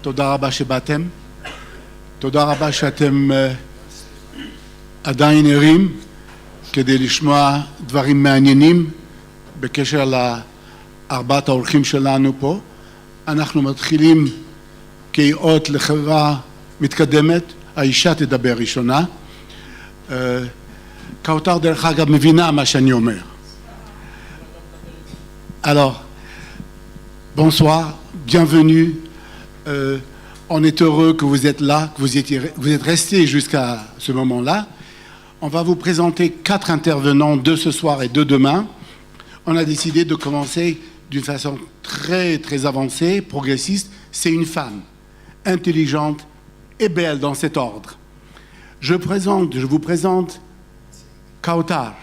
תודה רבה שבאתם. תודה רבה שאתם עדיין ערים כדי לשמוע דברים מעניינים בקשר לארבעת האורחים שלנו פה. אנחנו מתחילים כאות לחברה מתקדמת. האישה תדבר ראשונה. קאוטר דרך אגב מבינה מה שאני אומר. Alors, bonsoir, bienvenue. On est heureux que vous êtes là, que vous êtes restés jusqu'à ce moment-là. On va vous présenter 4 intervenants, 2 ce soir et 2 demain. On a décidé de commencer d'une façon très très avancée, progressiste. C'est une femme intelligente et belle dans cet ordre. Je vous présente Kawthar.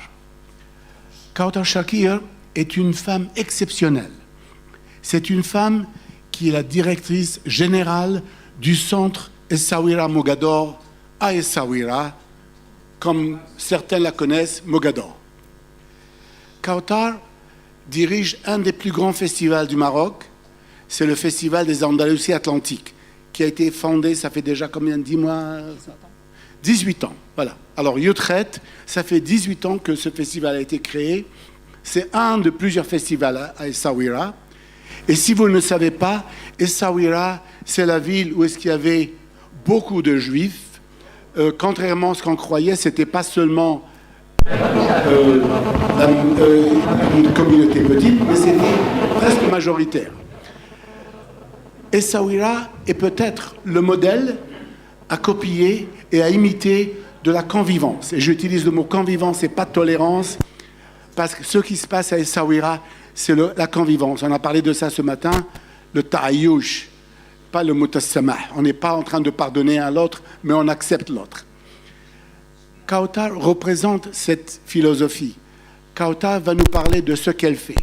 Kawthar Shakir est une femme exceptionnelle. C'est une femme qui est la directrice générale du centre Essaouira Mogador à Essaouira, comme certains la connaissent, Mogador. Kawthar dirige un des plus grands festivals du Maroc, c'est le Festival des Andalousies Atlantiques, qui a été fondé, ça fait déjà combien, 10 mois 18 ans, voilà. Alors, Youtret, ça fait 18 ans que ce festival a été créé. C'est un de plusieurs festivals à Essaouira. Et si vous ne le savez pas, Essaouira, c'est la ville où est-ce qu'il y avait beaucoup de juifs. Contrairement à ce qu'on croyait, ce n'était pas seulement une communauté petite, mais c'était presque majoritaire. Essaouira est peut-être le modèle à copier et à imiter de la convivence. Et j'utilise le mot convivence et pas tolérance, parce que ce qui se passe à Essaouira, c'est la convivence. On a parlé de ça ce matin, le ta'ayyush, pas le mutassamah. On n'est pas en train de pardonner à l'autre, mais on accepte l'autre. Kawthar représente cette philosophie. Kawthar va nous parler de ce qu'elle fait.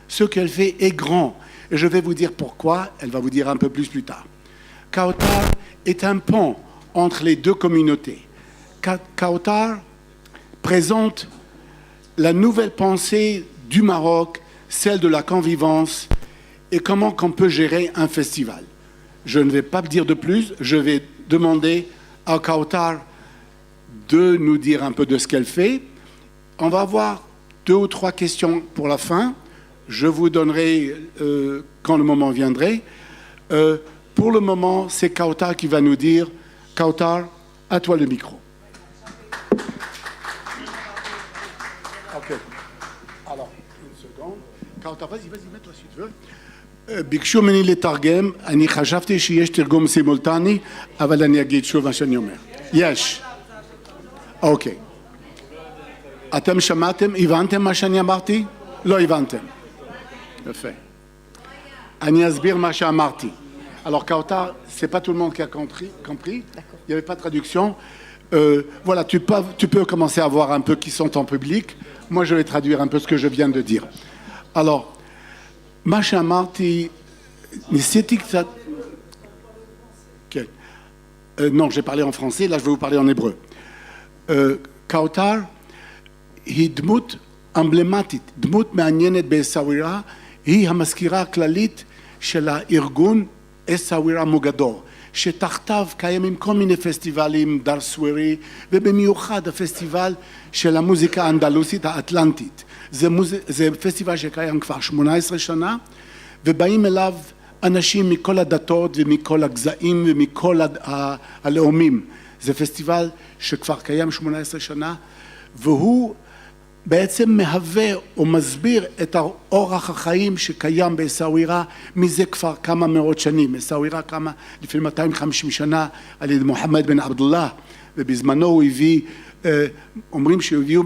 Ce qu'elle fait est grand. Et je vais vous dire pourquoi, elle va vous dire un peu plus tard. Kawthar est un pont entre les deux communautés. Kawthar présente la nouvelle pensée du Maroc, celle de la convivence et comment qu'on peut gérer un festival. Je ne vais pas dire de plus, je vais demander à Kawthar de nous dire un peu de ce qu'elle fait. On va avoir 2 ou 3 questions pour la fin. Je vous donnerai quand le moment viendrait. Pour le moment, c'est Kawthar qui va nous dire. Kawthar, à toi le micro. Ok. Alors, une seconde. Kawthar, vas-y, mets-toi si tu veux. ביקשו ממני לתרגם, אני חשבתי שיש תרגום סימולטני, אבל אני אגיד שוב מה שאני אומר. יש. אוקיי. אתם שמעתם, הבנתם מה שאני אמרתי? לא הבנתם. יפה. אני אסביר מה שאמרתי. Alors Kawthar, c'est pas tout le monde qui a compris. Il n'y avait pas de traduction. Voilà, tu peux commencer à voir un peu qui sont en public. Moi, je vais traduire un peu ce que je viens de dire. Alors, מה שאמרתי, ניסיתי קצת... Non, j'ai parlé en français, là je vais vous parler en hébreu. Kawthar היא דמות אמבלמטית, דמות מעניינת באסאווירה, היא המזכירה הכללית של הארגון אסאווירה מוגדור, שתחתיו קיימים כל מיני פסטיבלים דרסווירי, ובמיוחד הפסטיבל של המוזיקה האנדלוסית האטלנטית. זה פסטיבל שקיים כבר 18 שנה, ובאים אליו אנשים מכל הדתות ומכל הגזעים ומכל הלאומים. זה פסטיבל שכבר קיים 18 שנה, והוא בעצם מהווה או מסביר את אורח החיים שקיים באסאווירה מזה כבר כמה מאות שנים. אסאווירה קמה לפני 250 שנה על ידי מוחמד בן עבדוללה, ובזמנו הוא הביא, אומרים שהביאו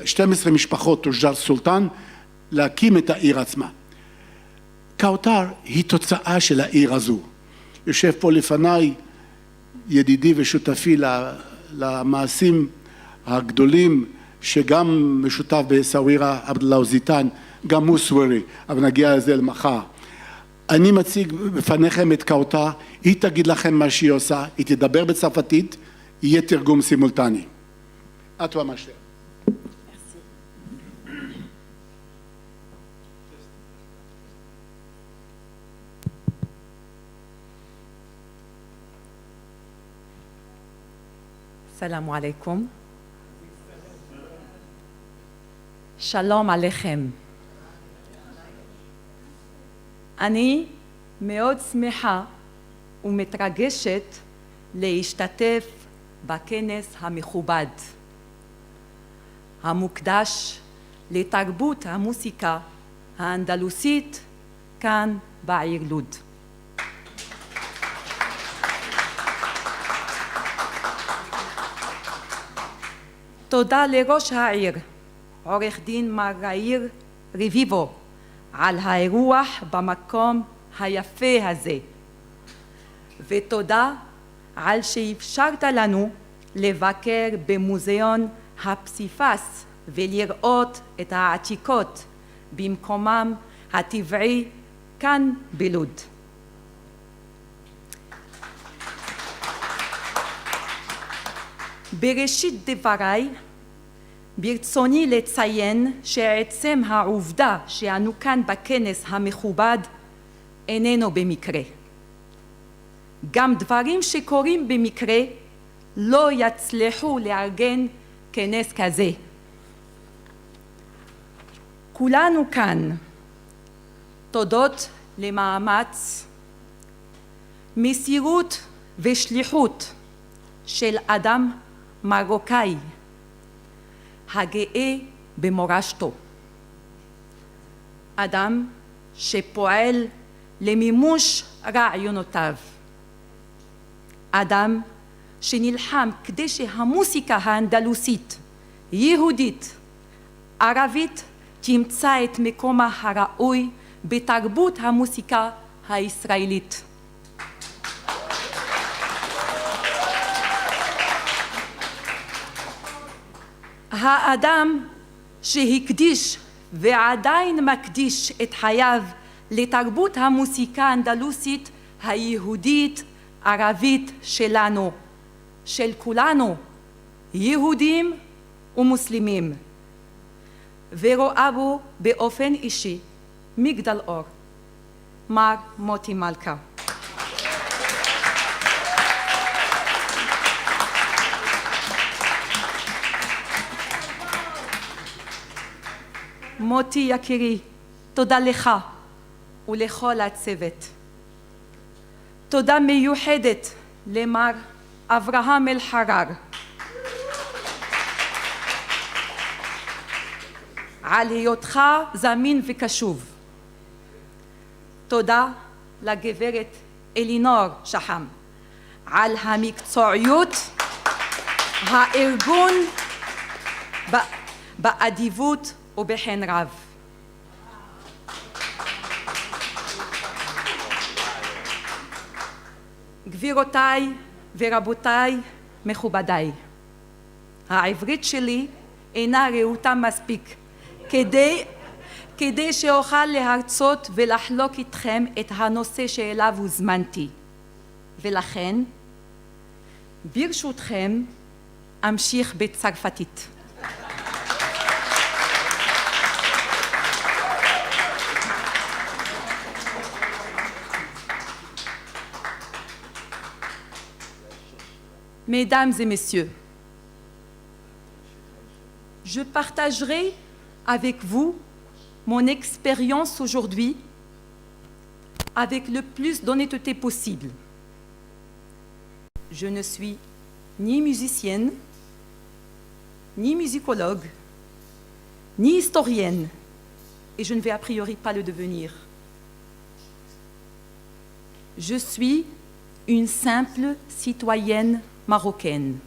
12 משפחות תושג'ר סולטן להקים את העיר עצמה. קאוטר היא תוצאה של העיר הזו. יושב פה לפניי ידידי ושותפי למעשים הגדולים שגם משותף בסאווירה, עבדוללה זיתן, גם הוא סוורי, אבל נגיע לזה למחר. אני מציג בפניכם את קאוטר, היא תגיד לכם מה שהיא עושה, היא תדבר בצרפתית, יהיה תרגום סימולטני. À toi, ma chère. Salam alaikum. Shalom alechem. אני מאוד שמחה ומתרגשת להשתתף בכנס המכובד, המוקדש לתרבות המוסיקה האנדלוסית כאן בעיר לוד. תודה לראש העיר, עורך דין מר יאיר רביבו, על האירוח במקום היפה הזה. ותודה על שאפשרת לנו לבקר במוזיאון הפסיפס ולראות את העתיקות במקומם הטבעי כאן בלוד. בראשית דבריי ברצוני לציין שעצם העובדה שאנו כאן בכנס המכובד איננו במקרה. גם דברים שקורים במקרה לא יצליחו לארגן כנס כזה. כולנו כאן תודות למאמץ, מסירות ושליחות של אדם מרוקאי הגאה במורשתו. אדם שפועל למימוש רעיונותיו. אדם שנלחם כדי שהמוסיקה האנדלוסית, יהודית, ערבית, תמצא את מקומה הראוי בתרבות המוסיקה הישראלית. האדם שהקדיש ועדיין מקדיש את חייו לתרבות המוסיקה האנדלוסית היהודית ערבית שלנו, של כולנו, יהודים ומוסלמים, ורואה בו באופן אישי מגדל אור, מר מוטי מלכה. מוטי יקירי, תודה לך ולכל הצוות. תודה מיוחדת למר אברהם אלחרר על היותך זמין וקשוב. תודה לגברת אלינור שחם על המקצועיות, הארגון באדיבות ובחן רב. גבירותיי ורבותיי מכובדיי, העברית שלי אינה רהוטה מספיק כדי שאוכל להרצות ולחלוק איתכם את הנושא שאליו הוזמנתי, ולכן ברשותכם אמשיך בצרפתית. Mesdames et messieurs, je partagerai avec vous mon expérience aujourd'hui avec le plus d'honnêteté possible. Je ne suis ni musicienne, ni musicologue, ni historienne, et je ne vais a priori pas le devenir. Je suis une simple citoyenne marocaine.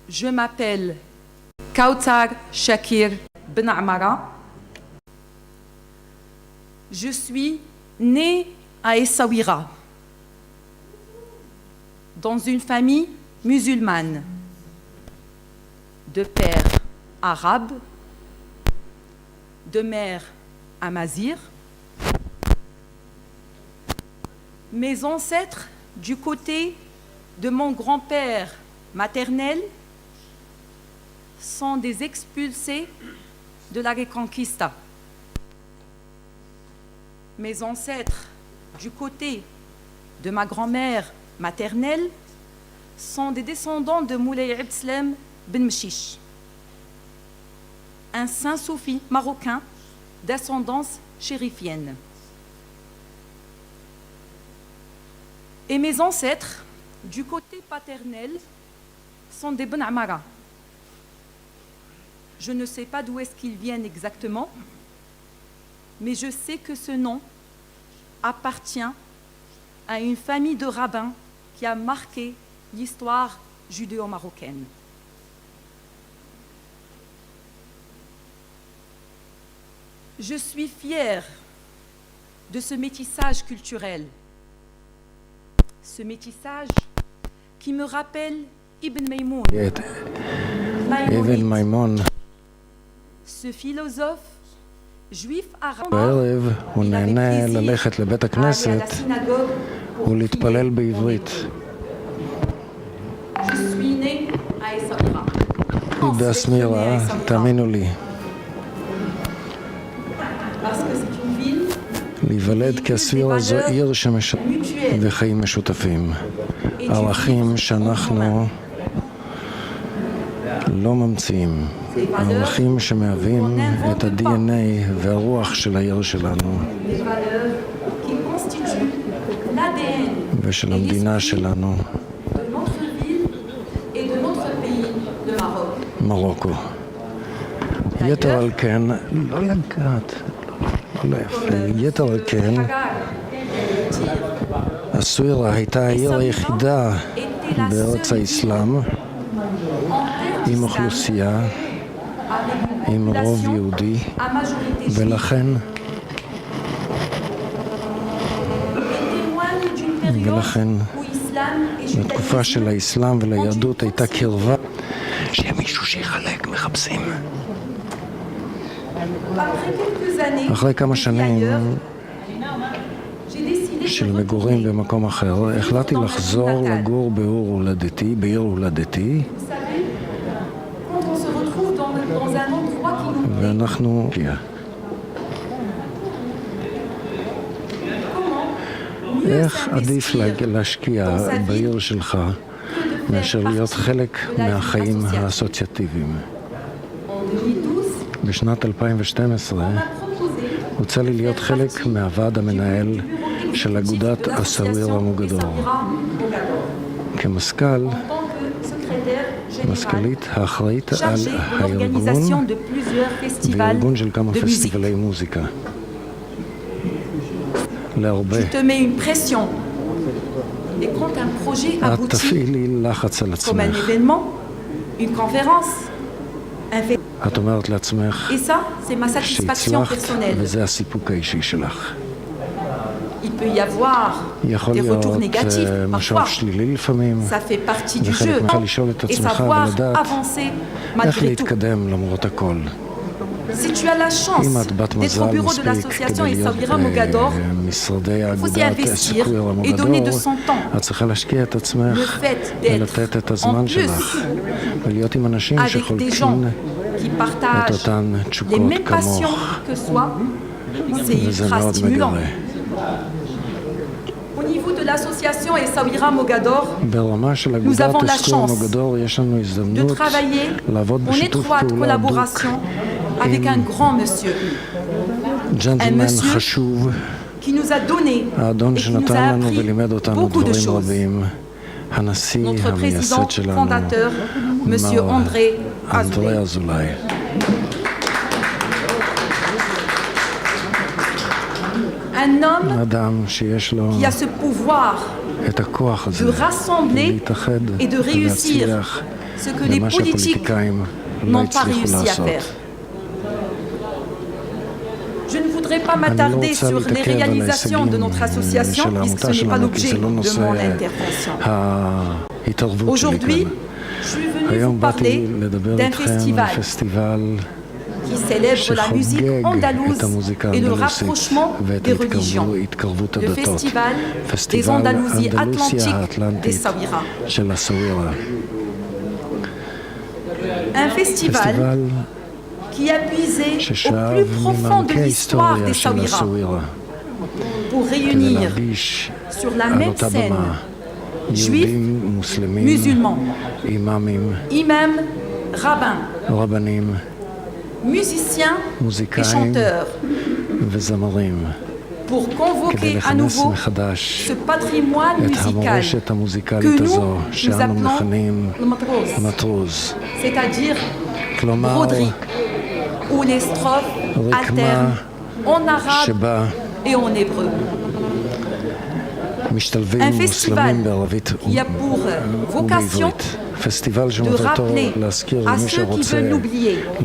Je m'appelle Kautar Shakir Ben Amara. Je suis née à Essaouira, dans une famille musulmane, de père arabe, de mère amazigh. Mes ancêtres, du côté de mon grand-père maternel, sont des expulsés de la Reconquista. Mes ancêtres, du côté de ma grand-mère maternelle sont des descendants de Moulay Abd Salam Ben Mchiche, un saint soufi marocain d'ascendance chérifienne. Et mes ancêtres, du côté paternel, sont des Ben Amara. Je ne sais pas d'où est-ce qu'ils viennent exactement, mais je sais que ce nom appartient à une famille de rabbins qui a marqué l'histoire judéo-marocaine. Je suis fière de ce métissage culturel, ce métissage qui me rappelle Ibn Maymoun, Ibn Maimon, ce philosophe juif arabe בערב הוא נהנה ללכת לבית הכנסת ולהתפלל בעברית. באסמירה, תאמינו לי. להיוולד כאסמירה זו עיר וחיים משותפים. ערכים שאנחנו לא ממציאים. ערכים שמהווים את ה-DNA והרוח של העיר שלנו ושל המדינה שלנו, מרוקו. יתר על כן, לא לגעת, יתר על כן, הסווירה הייתה העיר היחידה בארץ האסלאם עם אוכלוסייה, עם רוב יהודי, ולכן בתקופה של האסלאם וליהדות הייתה קרבה שיהיה מישהו שיחלק, מחפשים. אחרי כמה שנים של מגורים במקום אחר, החלטתי לחזור לגור בעיר הולדתי, ואנחנו... איך עדיף להשקיע בעיר שלך מאשר להיות חלק מהחיים האסוציאטיביים? בשנת 2012 הוצא לי להיות חלק מהוועד המנהל של אגודת הסווירה מוגדור. כמזכ"ל, מזכ"לית האחראית על הארגון וארגון של כמה פסטיבלי מוזיקה. להרבה. את תפעילי לחץ על עצמך. את אומרת לעצמך שהצלחת וזה הסיפוק האישי שלך. יכול להיות משהו שלילי לפעמים, וחלק ממך לשאול את עצמך ולדעת איך להתקדם למרות הכל. אם את בת מזל מספיק כדי להיות במשרדי האגודת סווירה מוגדור, את צריכה להשקיע את עצמך ולתת את הזמן שלך ולהיות עם אנשים שחולקים את אותן תשוקות כמוך, וזה מאוד מגרה. ברמה של אגודת הסווירה מוגדור יש לנו הזדמנות לעבוד בשיתוף פעולה הדוק עם ג'נטלמן חשוב, האדון שנתן לנו ולימד אותנו דברים רבים, הנשיא המייסד שלנו, מר אנדרי אזולאי. אדם שיש לו את הכוח הזה להתאחד ולהצליח במה שהפוליטיקאים לא הצליחו לעשות. Je ne voudrais pas m'attarder sur les réalisations de notre association puisque ce n'est pas l'objet de mon intervention. Aujourd'hui, je suis venue vous parler d'un festival qui célèbre la musique andalouse et le rapprochement des religions, le festival des Andalousies Atlantiques des Saouira. Un festival qui a puisé au plus profond de l'histoire des Saouira pour réunir sur la même scène juifs, musulmans, imams, rabbins, musiciens et chanteurs, pour convoquer à nouveau ce patrimoine musical que nous appelons le matrouz, c'est-à-dire broderie, où les strophes alternent en arabe et en hébreu. Un festival qui a pour vocation de rappeler à ceux qui veulent l'oublier que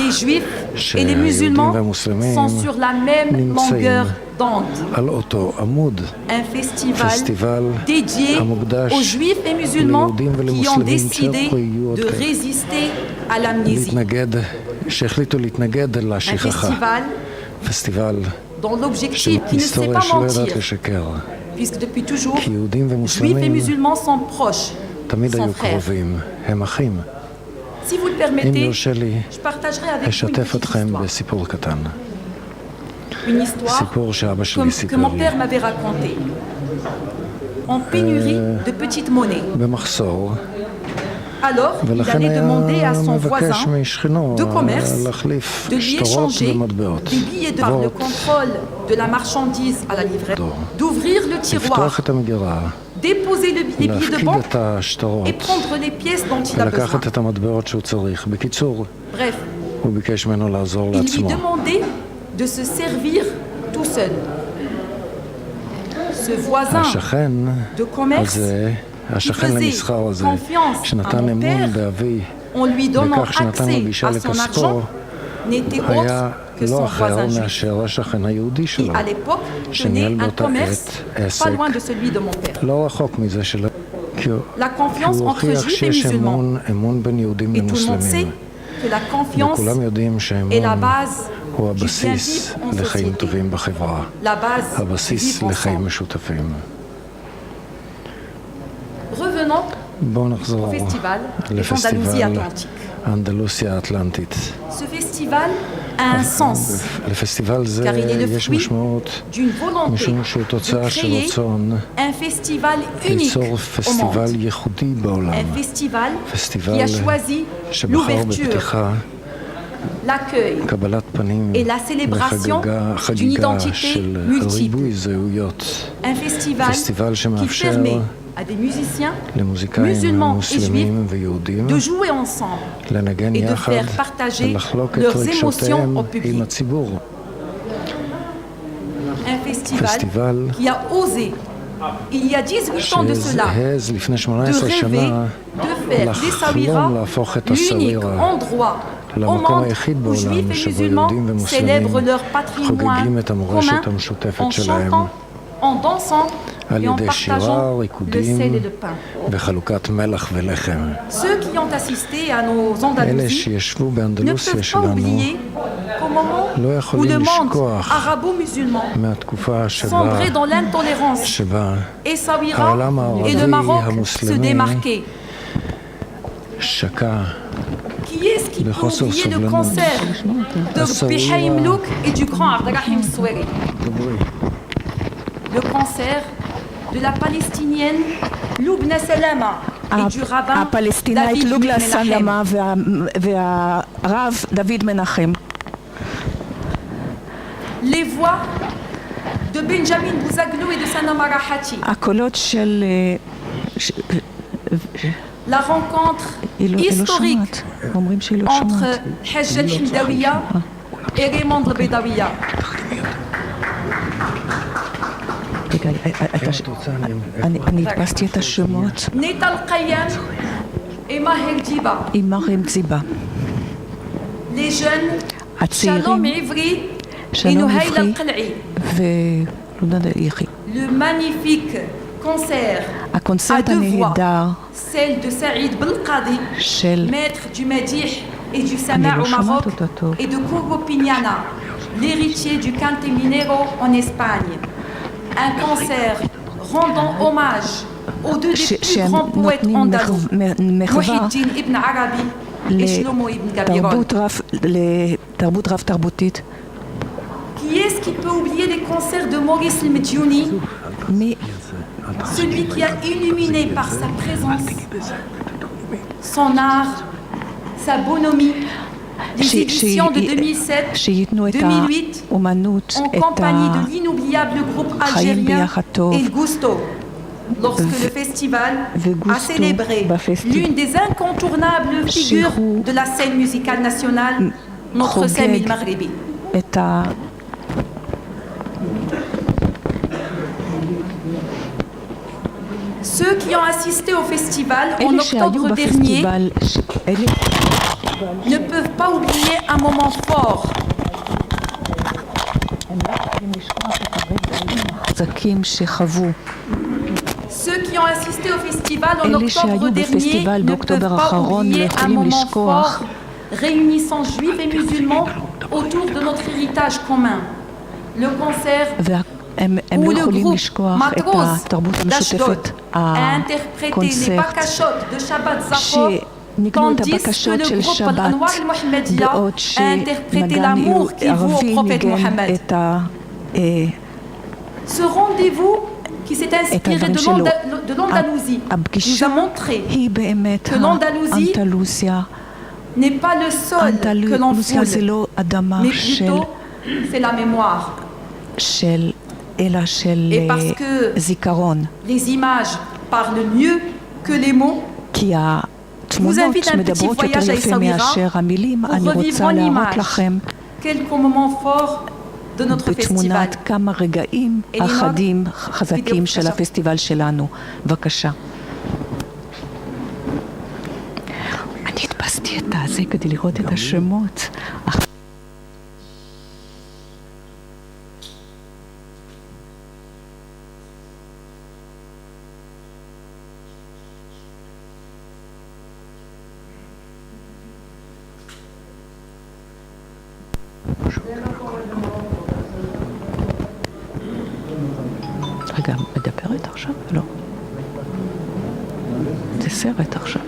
les juifs et les musulmans sont sur la même longueur d'onde. Un festival dédié aux juifs et musulmans qui ont décidé de résister à l'amnésie. Un festival dont l'objectif qui ne sait pas mentir, puisque depuis toujours, juifs et musulmans sont proches, sont frères. Si vous le permettez, je partagerai avec vous une histoire que mon père m'avait racontée. En pénurie de petites monnaies. Alors, il allait demander à son voisin de commerce de lui échanger des billets par le contrôle de la marchandise à la livraison, d'ouvrir le tiroir, déposer les billets de banque et prendre les pièces dont il a besoin. Bref, il lui demandait de se servir tout seul. Ce voisin de commerce qui faisait confiance à mon père en lui donnant accès à son argent n'était autre que son voisin juif, qui à l'époque tenait un commerce pas loin de celui de mon père. La confiance entre juifs et musulmans, et tout le monde sait que la confiance est la base du bien vivre en société, la base du vivre ensemble. Revenons au festival d'Andalousie Atlantique. Ce festival a un sens, car il est le fruit d'une volonté de créer un festival unique au monde. Un festival qui a choisi l'ouverture, l'accueil et la célébration d'une identité multiple. Un festival qui permet à des musiciens, musulmans et juifs, de jouer ensemble et de faire partager leurs émotions au public. Un festival qui a osé, il y a 18 ans de cela, de rêver de faire d'Essaouira l'unique endroit au monde où juifs et musulmans célèbrent leur patrimoine commun en chantant, en dansant et en partageant le sel et le pain. Ceux qui ont assisté à nos Andalousies ne peuvent pas oublier qu'au moment où le monde arabo-musulman sombrait dans l'intolérance, Essaouira et le Maroc se démarquaient. Qui est-ce qui peut oublier le concert de Bihaïm Louk et du grand Abdelrahim Soueri? Le concert de la palestinienne Lubna Salama et du rabbin David Menachem. Les voix de Benjamin Bouzaglou et de Sanam Arahati. La rencontre historique entre Hajj al-Hindawiya et Raymond al-Bedawiya. אני הדפסתי את השמות. ניטל קיים אימאהל ג'יבה. Les jeunes, שלום עברי ונוהיל אלקלעי. ולונה דאיחי. Le magnifique concert הקונצרט הנהדר celle de Saïd Belqadi, maître du Madih et du Sama' au Maroc, et de Cogo Pignana, l'héritier du Cante Minero en Espagne. Un concert rendant hommage aux deux des plus grands poètes andalous, Mouhiddin ibn Arabi et Shlomo ibn Gabirol. לתרבות רב-תרבותית. Qui est-ce qui peut oublier les concerts de Maurice el Medjouni celui qui a illuminé par sa présence, son art, sa bonhomie, les éditions de 2007-2008 en compagnie de l'inoubliable groupe algérien El Gusto, lorsque le festival a célébré l'une des incontournables figures de la scène musicale nationale, notre Sami el-Maghribi. Ceux qui ont assisté au festival en octobre dernier ne peuvent pas oublier un moment fort. Ceux qui ont assisté au festival en octobre dernier ne peuvent pas oublier un moment fort réunissant juifs et musulmans autour de notre héritage commun. Le concert où le groupe Matroz d'Ashdod a interprété les Bakashot de Shabbat Zachor, tandis que le groupe Anwar al-Mohammedia a interprété l'amour qu'il vaut au prophète Mohammed. Ce rendez-vous qui s'est inspiré de l'Andalousie nous a montré que l'Andalousie n'est pas le sol que l'on foule, mais plutôt c'est la mémoire. Et parce que les images parlent mieux que les mots, je vous invite à un petit voyage à Essaouira pour revivre en image quelques moments forts de notre festival. אני הדפסתי את זה כדי לראות את השמות. רגע, מדברת עכשיו? לא. זה סרט עכשיו.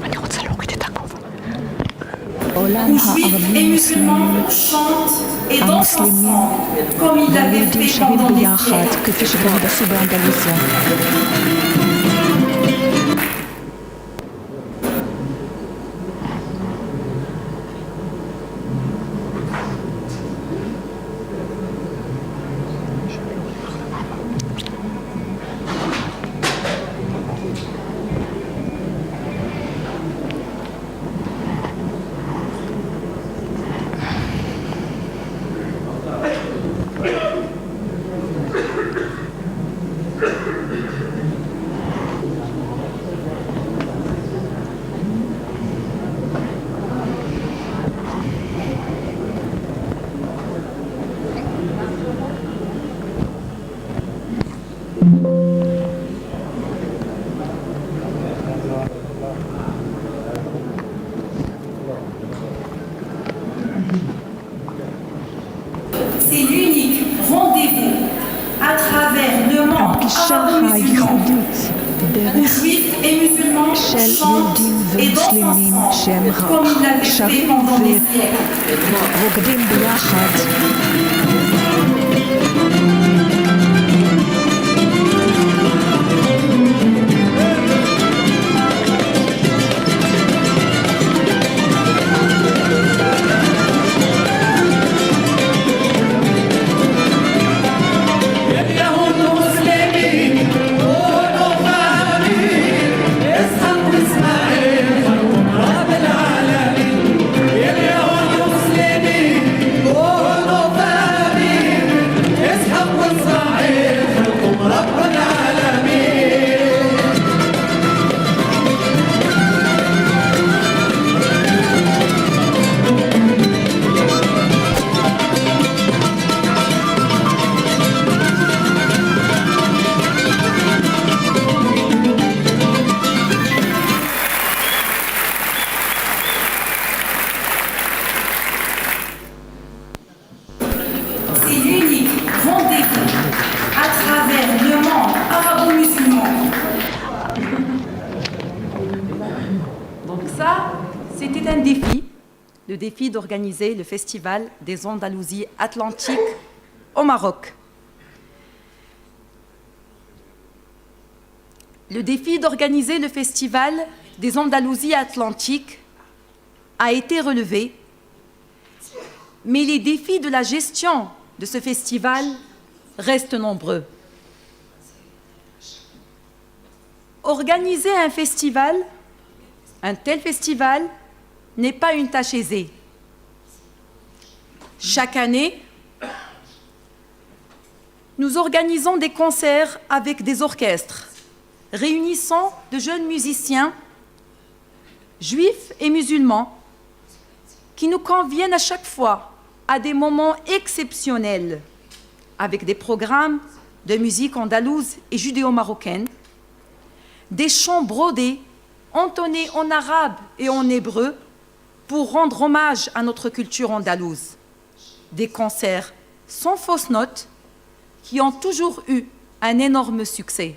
אני רוצה להוריד את הכובע. עולם הערבים המוסלמים והיהודים שרים ביחד כפי שגם עשו באנדלוסיה. C'est l'unique rendez-vous à travers le monde arabo-musulman où juifs et musulmans chantent et dansent ensemble comme ils l'avaient fait pendant des siècles. Oh, no, deuxième défi, le défi d'organiser le Festival des Andalousies Atlantiques au Maroc. Le défi d'organiser le Festival des Andalousies Atlantiques a été relevé, mais les défis de la gestion de ce festival restent nombreux. Organiser un festival, un tel festival, n'est pas une tâche aisée. Chaque année, nous organisons des concerts avec des orchestres, réunissant de jeunes musiciens, juifs et musulmans, qui nous conviennent à chaque fois à des moments exceptionnels, avec des programmes de musique andalouse et judéo-marocaine, des chants brodés, entonnés en arabe et en hébreu, pour rendre hommage à notre culture andalouse. Des concerts sans fausses notes qui ont toujours eu un énorme succès.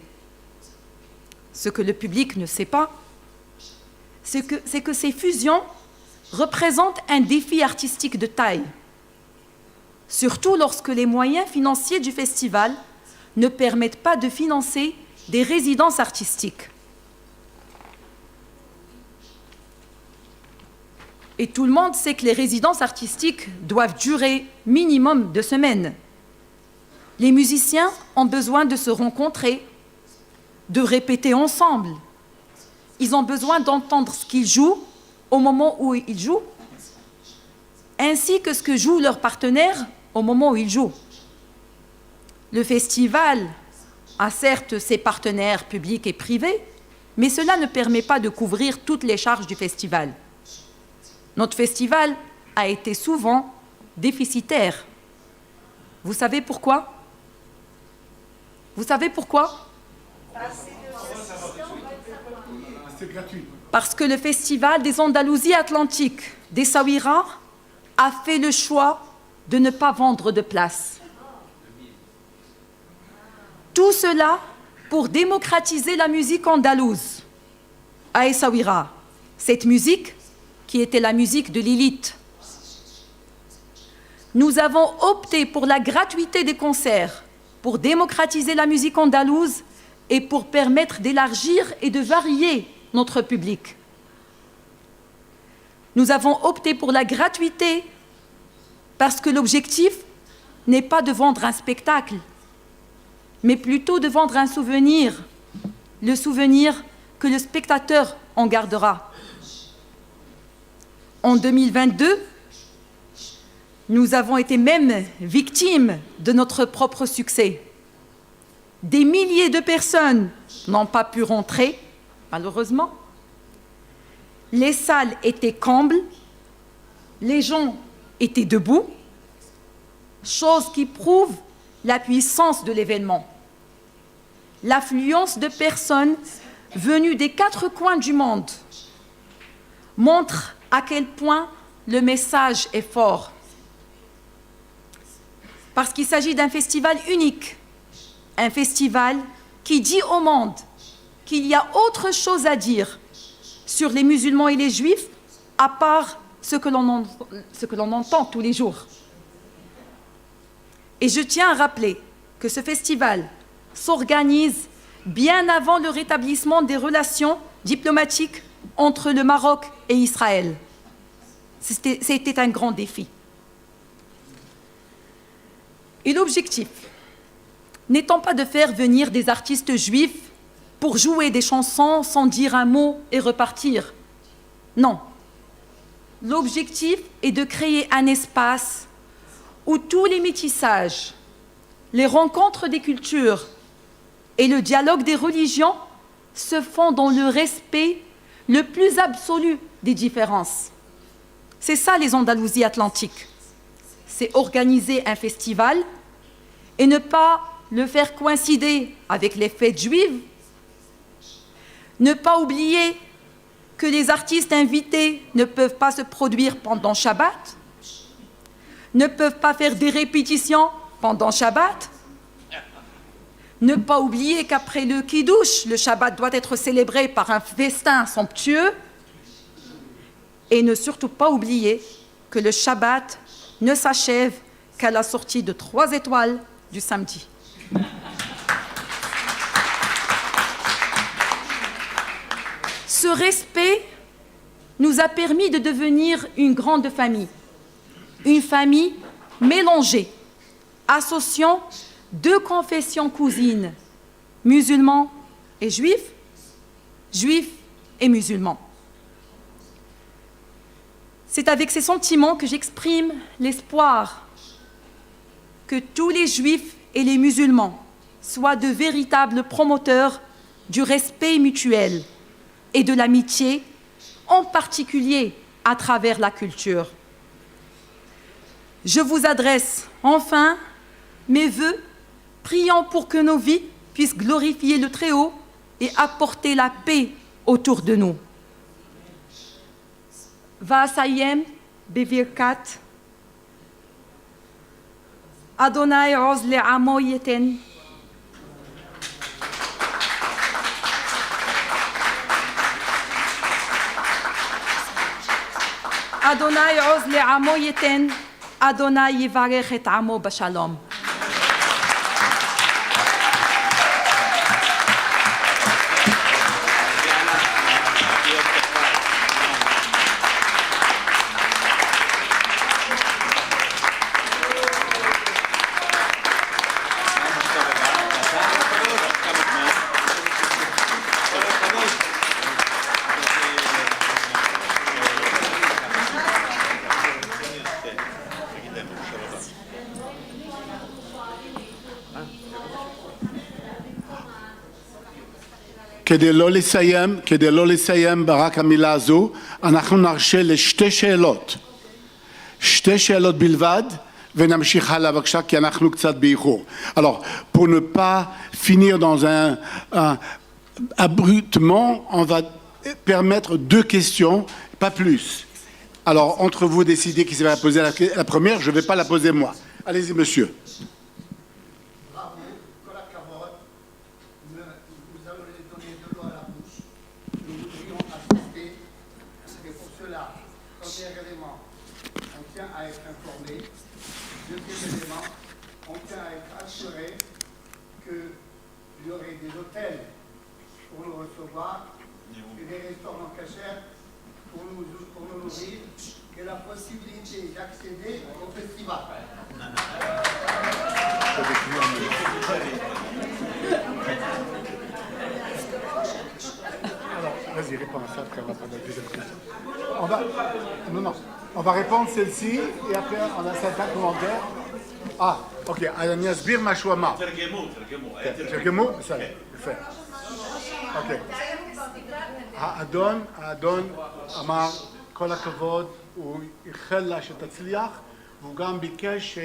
Ce que le public ne sait pas, c'est que ces fusions représentent un défi artistique de taille, surtout lorsque les moyens financiers du festival ne permettent pas de financer des résidences artistiques. Et tout le monde sait que les résidences artistiques doivent durer minimum 2 semaines. Les musiciens ont besoin de se rencontrer, de répéter ensemble. Ils ont besoin d'entendre ce qu'ils jouent au moment où ils jouent, ainsi que ce que jouent leurs partenaires au moment où ils jouent. Le festival a certes ses partenaires publics et privés, mais cela ne permet pas de couvrir toutes les charges du festival. Notre festival a été souvent déficitaire. Vous savez pourquoi? Vous savez pourquoi? Parce que le Festival des Andalousies Atlantiques d'Essaouira a fait le choix de ne pas vendre de place. Tout cela pour démocratiser la musique andalouse à Essaouira. Cette musique qui était la musique de l'élite. Nous avons opté pour la gratuité des concerts, pour démocratiser la musique andalouse et pour permettre d'élargir et de varier notre public. Nous avons opté pour la gratuité parce que l'objectif n'est pas de vendre un spectacle, mais plutôt de vendre un souvenir, le souvenir que le spectateur en gardera. En 2022, nous avons été même victimes de notre propre succès. Des milliers de personnes n'ont pas pu rentrer, malheureusement. Les salles étaient combles, les gens étaient debout, chose qui prouve la puissance de l'événement. L'affluence de personnes venues des 4 coins du monde montre à quel point le message est fort. Parce qu'il s'agit d'un festival unique, un festival qui dit au monde qu'il y a autre chose à dire sur les musulmans et les juifs, à part ce que l'on entend tous les jours. Et je tiens à rappeler que ce festival s'organise bien avant le rétablissement des relations diplomatiques entre le Maroc et Israël. C'était un grand défi. Et l'objectif n'étant pas de faire venir des artistes juifs pour jouer des chansons sans dire un mot et repartir. Non. L'objectif est de créer un espace où tous les métissages, les rencontres des cultures et le dialogue des religions se font dans le respect le plus absolu des différences. C'est ça les Andalousies Atlantiques. C'est organiser un festival et ne pas le faire coïncider avec les fêtes juives, ne pas oublier que les artistes invités ne peuvent pas se produire pendant Shabbat, ne peuvent pas faire des répétitions pendant Shabbat, ne pas oublier qu'après le Kiddush, le Shabbat doit être célébré par un festin somptueux, Et ne surtout pas oublier que le Shabbat ne s'achève qu'à la sortie de 3 étoiles du samedi. Ce respect nous a permis de devenir une grande famille, une famille mélangée, associant 2 confessions cousines, musulmans et juifs, juifs et musulmans. C'est avec ces sentiments que j'exprime l'espoir que tous les juifs et les musulmans soient de véritables promoteurs du respect mutuel et de l'amitié, en particulier à travers la culture. Je vous adresse enfin mes vœux, priant pour que nos vies puissent glorifier le Très-Haut et apporter la paix autour de nous. Va'asayem bevirkat Adonai oz le'amo yeten. Adonai oz le'amo yeten. Adonai yivarech et amo b'shalom. כדי לא לסיים ברק המילה הזו, אנחנו נרשה לשתי שאלות בלבד, ונמשיך הלאה בבקשה, כי אנחנו קצת באיחור. Alors, pour ne pas finir dans abruptement, on va permettre 2 questions, pas plus. Alors, entre vous, décidez qui va poser la première, je ne vais pas la poser moi. Allez-y, monsieur. Et la possibilité d'accéder au festival. Alors, vas-y, réponds à ça, après on va prendre la deuxième question. On va répondre celle-ci, et après on a certains commentaires. Ah, ok, אני אסביר מה שהוא אמר. תרגמו? בסדר, יפה. אוקיי. האדון אמר, כל הכבוד, הוא איחל לה שתצליח, והוא גם ביקש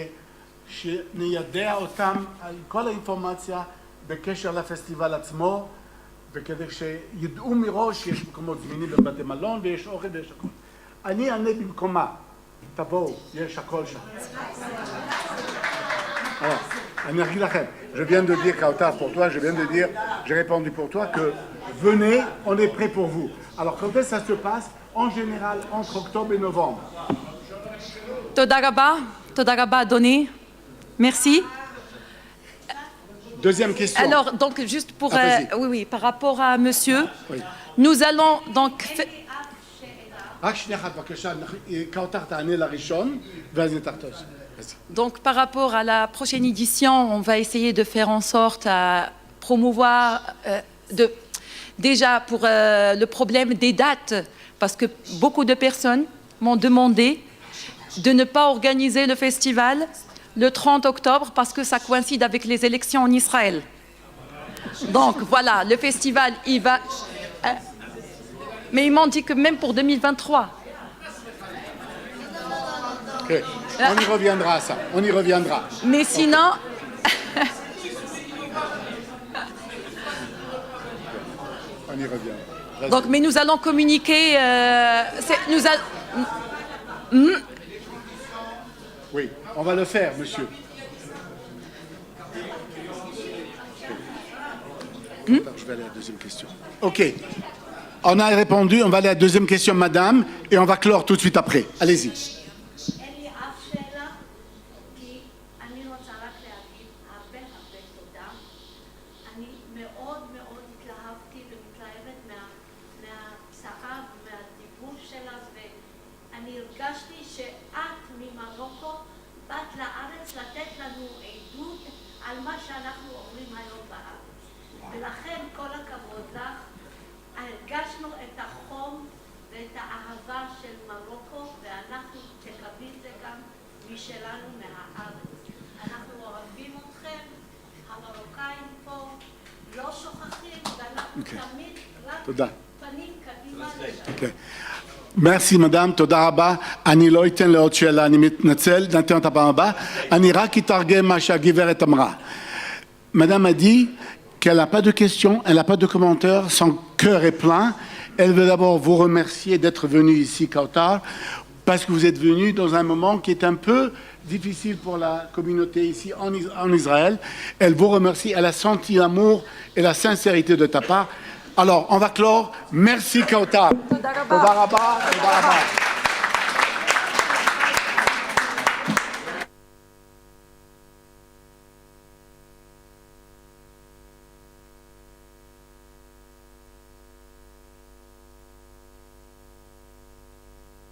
שניידע אותם על כל האינפורמציה בקשר לפסטיבל עצמו, וכדי שידעו מראש שיש מקומות זמינים בבתי מלון ויש אוכל ויש הכל. אני אענה במקומה, תבואו, יש הכל שם. אני אגיד לכם, je viens de dire Kautar pour toi, je viens de dire, j'ai répondu pour toi que venez, on est prêt pour vous. Alors quand est-ce que ça se passe? En général, entre octobre et novembre. Toda Rabba, Adoné. Merci. Deuxième question. Alors, donc, juste pour... oui, par rapport à monsieur, oui. Nous allons donc... Donc, par rapport à la prochaine édition, on va essayer de faire en sorte à promouvoir... déjà, pour le problème des dates, parce que beaucoup de personnes m'ont demandé de ne pas organiser le festival le 30 octobre parce que ça coïncide avec les élections en Israël. Donc voilà, le festival, il va... mais ils m'ont dit que même pour 2023. Okay. On y reviendra à ça, on y reviendra. Mais sinon... On y revient. Donc, mais nous allons communiquer. Oui, on va le faire, monsieur. Je vais aller à la deuxième question. OK. On a répondu, on va aller à la deuxième question, madame, et on va clore tout de suite après. Allez-y. ולכן כל הכבוד לך, הרגשנו את החום ואת האהבה של מרוקו ואנחנו תקבלי את זה גם משלנו מהארץ. אנחנו אוהבים אתכם, המרוקאים פה לא שוכחים ואנחנו תמיד רק פנים קדימה לשם. Merci madame, תודה רבה. אני לא אתן לעוד שאלה, אני מתנצל, נתן אותה פעם הבאה. אני רק אתרגם מה שהגברת אמרה. Madame a dit qu'elle n'a pas de questions, elle n'a pas de commentaires, son cœur est plein. Elle veut d'abord vous remercier d'être venu ici, Kautar, parce que vous êtes venu dans un moment qui est un peu difficile pour la communauté ici en Israël. Elle vous remercie, elle a senti l'amour et la sincérité de ta part. Alors, on va clore. Merci, Kautar. Toda rabba.